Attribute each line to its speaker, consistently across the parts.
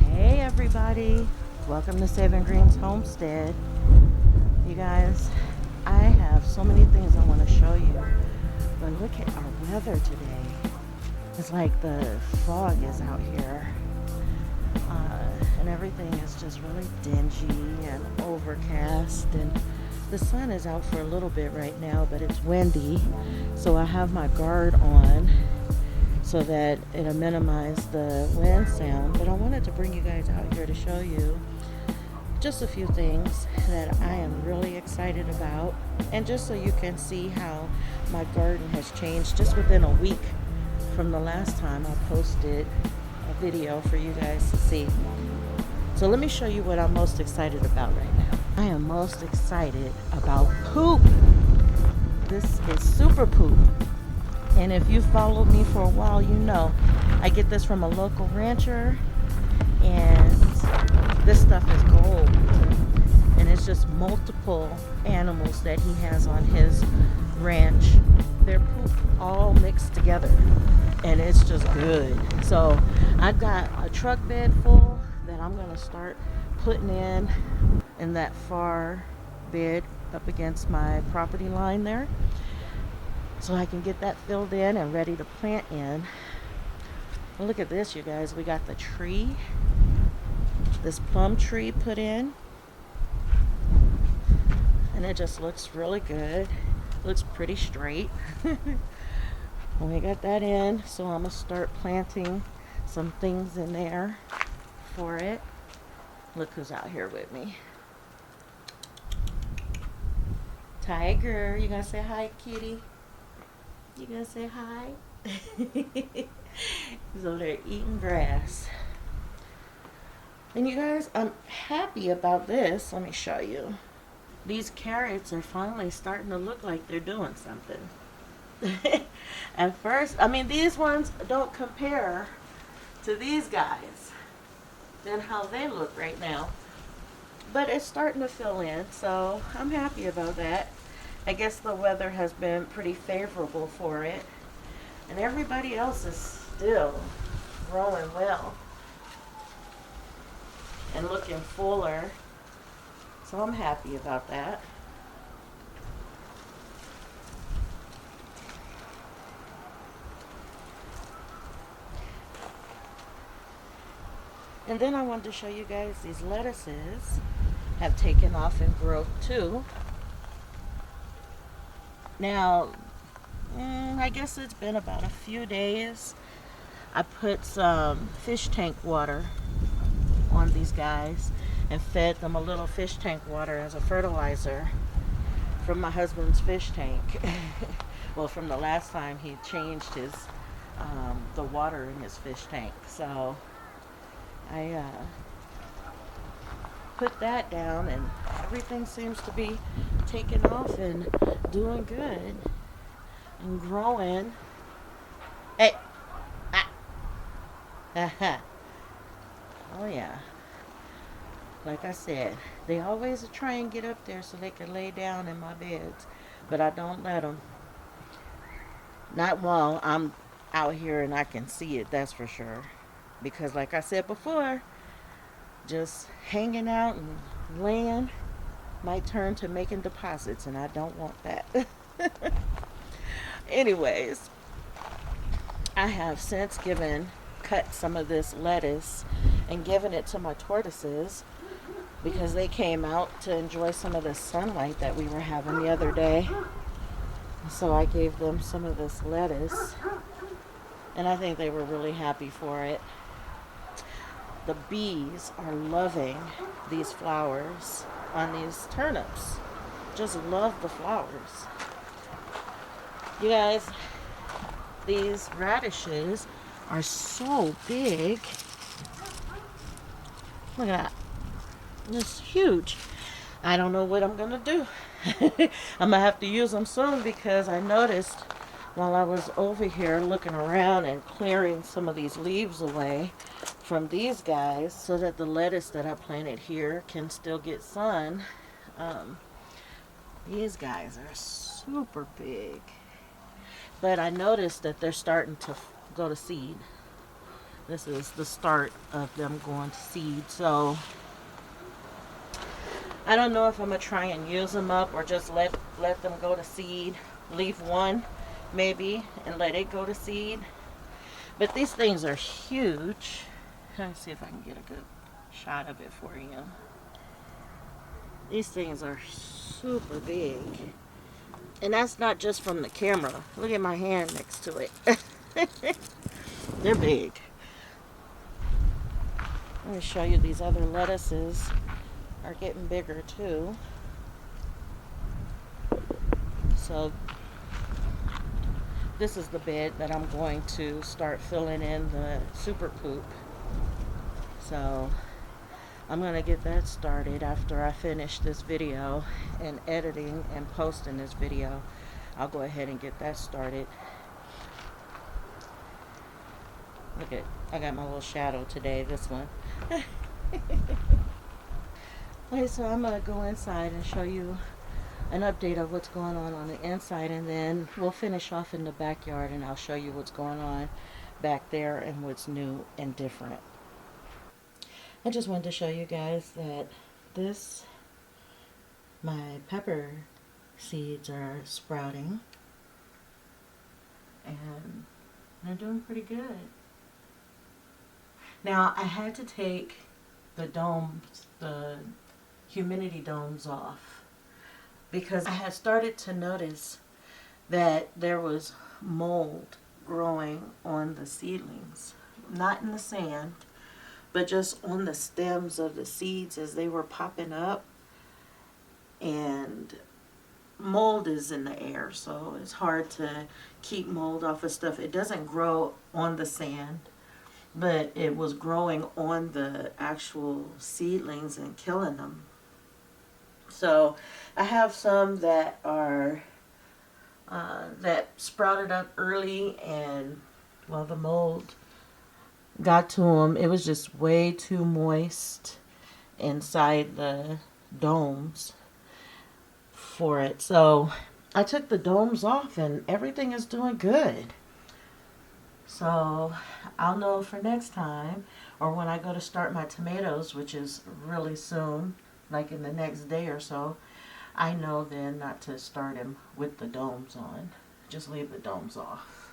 Speaker 1: Hey everybody, welcome to Saving Green's Homestead. You guys, I have so many things I want to show you, but look at our weather today. It's like the fog is out here, and everything is just really dingy and overcast, and the sun is out for a little bit right now, but it's windy, so I have my guard on so that it'll minimize the wind sound. But I wanted to bring you guys out here to show you just a few things that I am really excited about, and just so you can see how my garden has changed just within a week from the last time I posted a video for you guys to see. So let me show you what I'm most excited about right now. I am most excited about poop. This is super poop. And if you followed me for a while, you know I get this from a local rancher, and this stuff is gold. And it's just multiple animals that he has on his ranch. Their poop all mixed together, and it's just good. So I've got a truck bed full that I'm gonna start putting in that far bed up against my property line there, so I can get that filled in and ready to plant in. Well, look at this, you guys. We got the tree, this plum tree put in, and it just looks really good. Looks pretty straight. We got that in, so I'm gonna start planting some things in there for it. Look who's out here with me. Tiger, you gonna say hi, kitty? You gonna say hi? He's over there eating grass. And you guys, I'm happy about this. Let me show you. These carrots are finally starting to look like they're doing something. At first, I mean, these ones don't compare to these guys and how they look right now. But it's starting to fill in, so I'm happy about that. I guess the weather has been pretty favorable for it. And everybody else is still growing well and looking fuller. So I'm happy about that. And then I wanted to show you guys these lettuces have taken off in growth too. Now, I guess it's been about a few days. I put some fish tank water on these guys and fed them a little fish tank water as a fertilizer from my husband's fish tank. Well, from the last time he changed his the water in his fish tank. So I put that down, and everything seems to be taking off and doing good and growing. Hey! Ah! Oh yeah. Like I said, they always try and get up there so they can lay down in my beds, but I don't let them. Not while I'm out here and I can see it, that's for sure. Because like I said before, just hanging out and laying might turn to making deposits, and I don't want that. Anyways, I have since cut some of this lettuce and given it to my tortoises because they came out to enjoy some of the sunlight that we were having the other day. So I gave them some of this lettuce, and I think they were really happy for it. The bees are loving these flowers on these turnips. Just love the flowers. You guys, these radishes are so big. Look at that. It's huge. I don't know what I'm going to do. I'm going to have to use them soon, because I noticed while I was over here looking around and clearing some of these leaves away from these guys so that the lettuce that I planted here can still get sun. These guys are super big. But I noticed that they're starting to go to seed. This is the start of them going to seed. So I don't know if I'm going to try and use them up or just let them go to seed. Leave one maybe and let it go to seed. But these things are huge. Let's see if I can get a good shot of it for you. These things are super big. And that's not just from the camera. Look at my hand next to it. They're big. Let me show you these other lettuces are getting bigger too. So this is the bed that I'm going to start filling in the super poop. So I'm going to get that started after I finish this video and editing and posting this video. I'll go ahead and get that started. Look at, I got my little shadow today, this one. Okay, so I'm going to go inside and show you an update of what's going on the inside, and then we'll finish off in the backyard and I'll show you what's going on back there and what's new and different. I just wanted to show you guys that my pepper seeds are sprouting and they're doing pretty good. Now I had to take the domes, the humidity domes off, because I had started to notice that there was mold growing on the seedlings, not in the sand, but just on the stems of the seeds as they were popping up. And mold is in the air, so it's hard to keep mold off of stuff. It doesn't grow on the sand, but it was growing on the actual seedlings and killing them. So I have some that are that sprouted up early, and well, the mold got to them. It was just way too moist inside the domes for it. So I took the domes off and everything is doing good. So I'll know for next time, or when I go to start my tomatoes, which is really soon, like in the next day or so, I know then not to start them with the domes on. Just leave the domes off.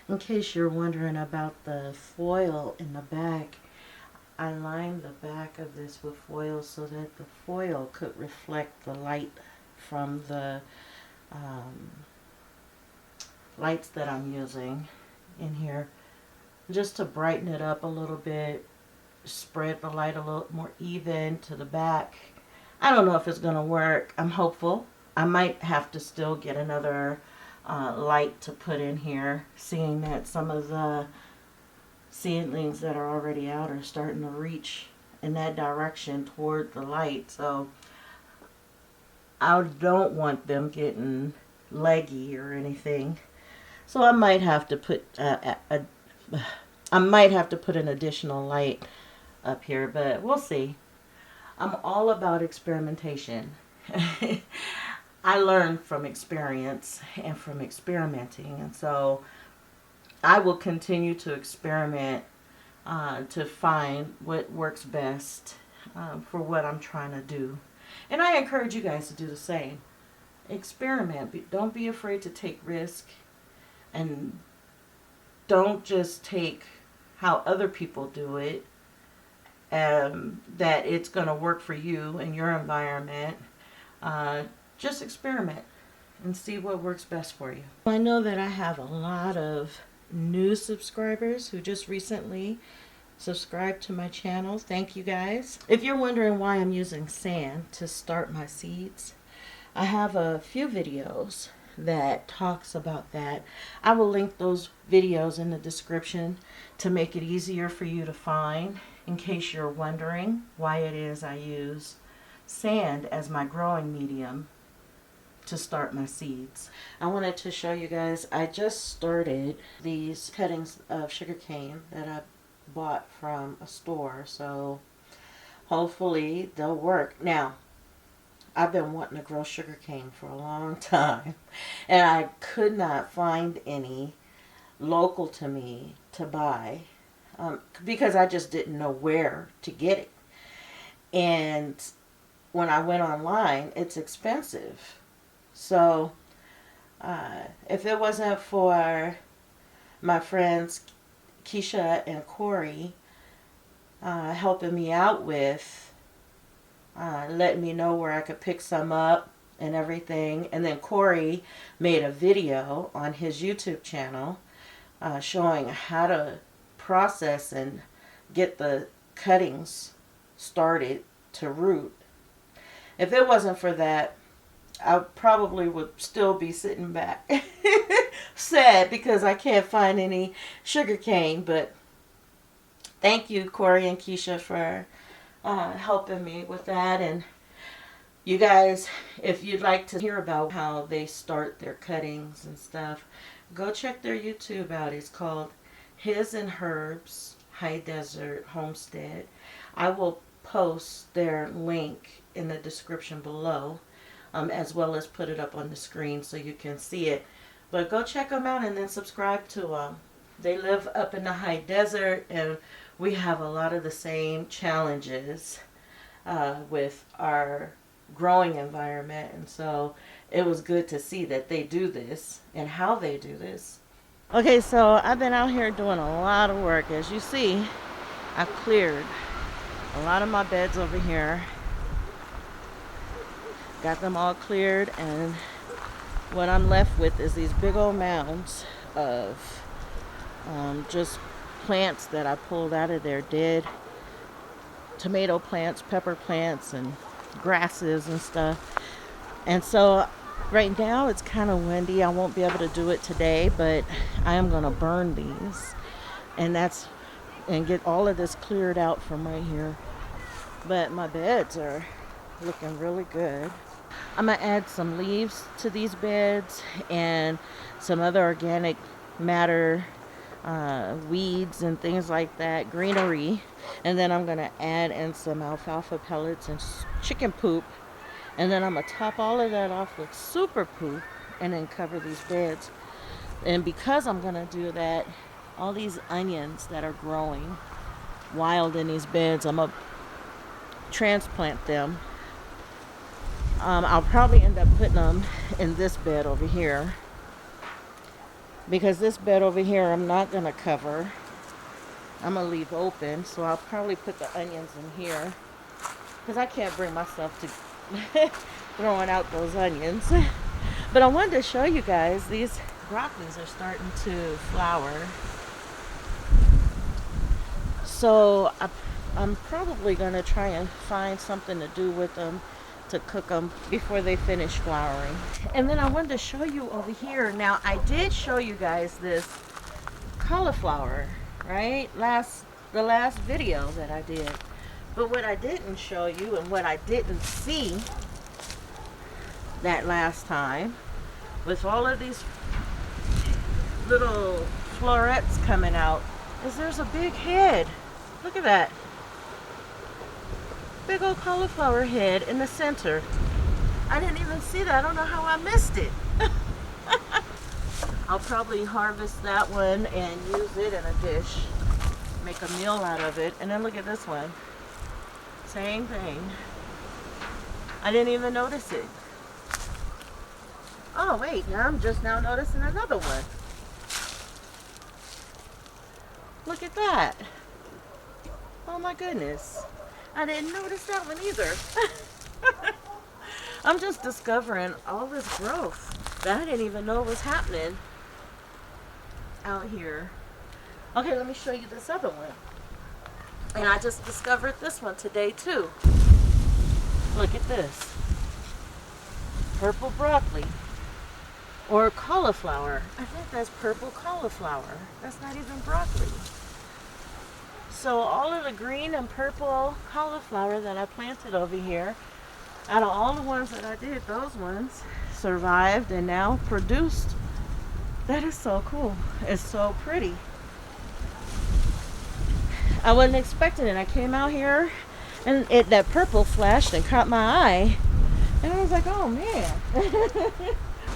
Speaker 1: In case you're wondering about the foil in the back, I lined the back of this with foil so that the foil could reflect the light from the lights that I'm using in here, just to brighten it up a little bit, spread the light a little more even to the back. I don't know if it's going to work. I'm hopeful. I might have to still get another light to put in here, seeing that some of the seedlings that are already out are starting to reach in that direction toward the light. So I don't want them getting leggy or anything. So I might have to put an additional light up here, but we'll see. I'm all about experimentation. I learn from experience and from experimenting, and so I will continue to experiment to find what works best for what I'm trying to do. And I encourage you guys to do the same. Experiment. Don't be afraid to take risk, and don't just take how other people do it, that it's going to work for you in your environment. Just experiment and see what works best for you. I know that I have a lot of new subscribers who just recently subscribed to my channel. Thank you guys. If you're wondering why I'm using sand to start my seeds, I have a few videos that talks about that. I will link those videos in the description to make it easier for you to find, in case you're wondering why it is I use sand as my growing medium to start my seeds. I wanted to show you guys, I just started these cuttings of sugarcane that I bought from a store, so hopefully they'll work. Now, I've been wanting to grow sugarcane for a long time, and I could not find any local to me to buy because I just didn't know where to get it. And when I went online, it's expensive. So if it wasn't for my friends Keisha and Corey helping me out with letting me know where I could pick some up and everything. And then Corey made a video on his YouTube channel showing how to process and get the cuttings started to root. If it wasn't for that, I probably would still be sitting back sad because I can't find any sugar cane. But thank you, Corey and Keisha, for helping me with that. And you guys, if you'd like to hear about how they start their cuttings and stuff, go check their YouTube out. It's called His and Herb's High Desert Homestead. I will post their link in the description below, as well as put it up on the screen so you can see it. But go check them out and then subscribe to them. They live up in the high desert, and we have a lot of the same challenges with our growing environment. And so it was good to see that they do this and how they do this. Okay, so I've been out here doing a lot of work. As you see, I've cleared a lot of my beds over here. Got them all cleared, and what I'm left with is these big old mounds of just plants that I pulled out of there, dead tomato plants, pepper plants, and grasses and stuff. And so right now it's kind of windy. I won't be able to do it today, but I am going to burn these and get all of this cleared out from right here. But my beds are looking really good. I'm going to add some leaves to these beds and some other organic matter, weeds and things like that, greenery. And then I'm going to add in some alfalfa pellets and chicken poop. And then I'm going to top all of that off with super poop and then cover these beds. And because I'm going to do that, all these onions that are growing wild in these beds, I'm going to transplant them. I'll probably end up putting them in this bed over here, because this bed over here I'm not going to cover. I'm going to leave open, so I'll probably put the onions in here because I can't bring myself to throwing out those onions. But I wanted to show you guys, these broccolis are starting to flower. So I'm probably going to try and find something to do with them to cook them before they finish flowering. And then I wanted to show you over here. Now, I did show you guys this cauliflower, right? The last video that I did. But what I didn't show you and what I didn't see that last time, with all of these little florets coming out, is there's a big head. Look at that. Big old cauliflower head in the center. I didn't even see that. I don't know how I missed it. I'll probably harvest that one and use it in a dish. Make a meal out of it. And then look at this one. Same thing. I didn't even notice it. Oh wait, now I'm just now noticing another one. Look at that. Oh my goodness. I didn't notice that one either. I'm just discovering all this growth that I didn't even know was happening out here. Okay, let me show you this other one. And I just discovered this one today too. Look at this. Purple broccoli. Or cauliflower. I think that's purple cauliflower. That's not even broccoli. So all of the green and purple cauliflower that I planted over here, out of all the ones that I did, those ones survived and now produced. That is so cool. It's so pretty. I wasn't expecting it. I came out here and that purple flashed and caught my eye. And I was like, oh man.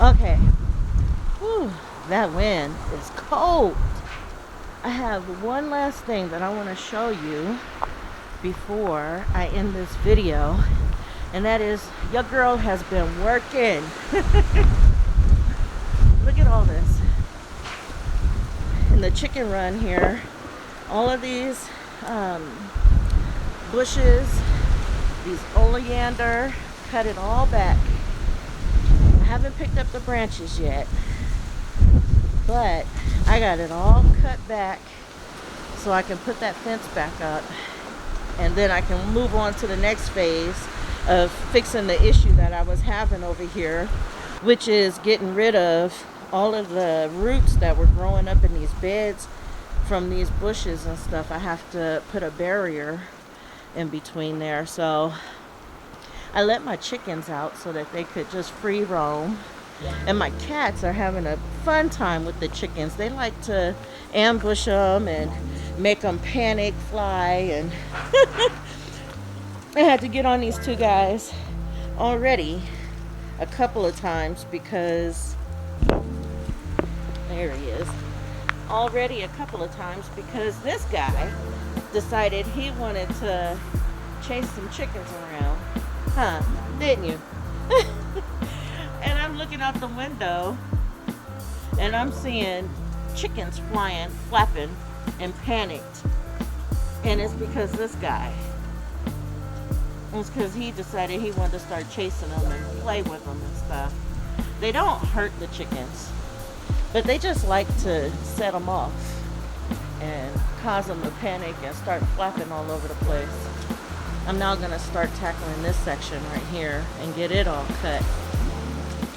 Speaker 1: Okay. Whew, that wind is cold. I have one last thing that I want to show you before I end this video, and that is your girl has been working. Look at all this in the chicken run here. All of these bushes, these oleander, cut it all back. I haven't picked up the branches yet, but I got it all cut back so I can put that fence back up, and then I can move on to the next phase of fixing the issue that I was having over here, which is getting rid of all of the roots that were growing up in these beds from these bushes and stuff. I have to put a barrier in between there. So I let my chickens out so that they could just free roam. And my cats are having a fun time with the chickens. They like to ambush them and make them panic, fly, and I had to get on these two guys already a couple of times because there he is. Already a couple of times because this guy decided he wanted to chase some chickens around. Huh, didn't you? And I'm looking out the window and I'm seeing chickens flying, flapping, and panicked. And it's because this guy. It's because he decided he wanted to start chasing them and play with them and stuff. They don't hurt the chickens, but they just like to set them off and cause them to panic and start flapping all over the place. I'm now going to start tackling this section right here and get it all cut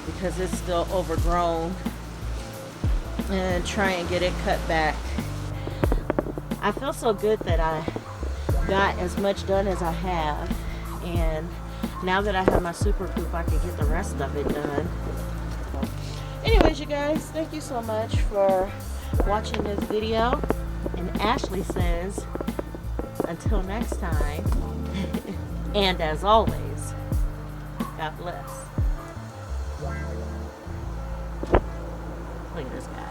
Speaker 1: because it's still overgrown, and try and get it cut back. I feel so good that I got as much done as I have, and now that I have my super coop, I can get the rest of it done. Anyways, you guys, thank you so much for watching this video. And Ashley says, until next time, and as always, God bless. Look at this guy.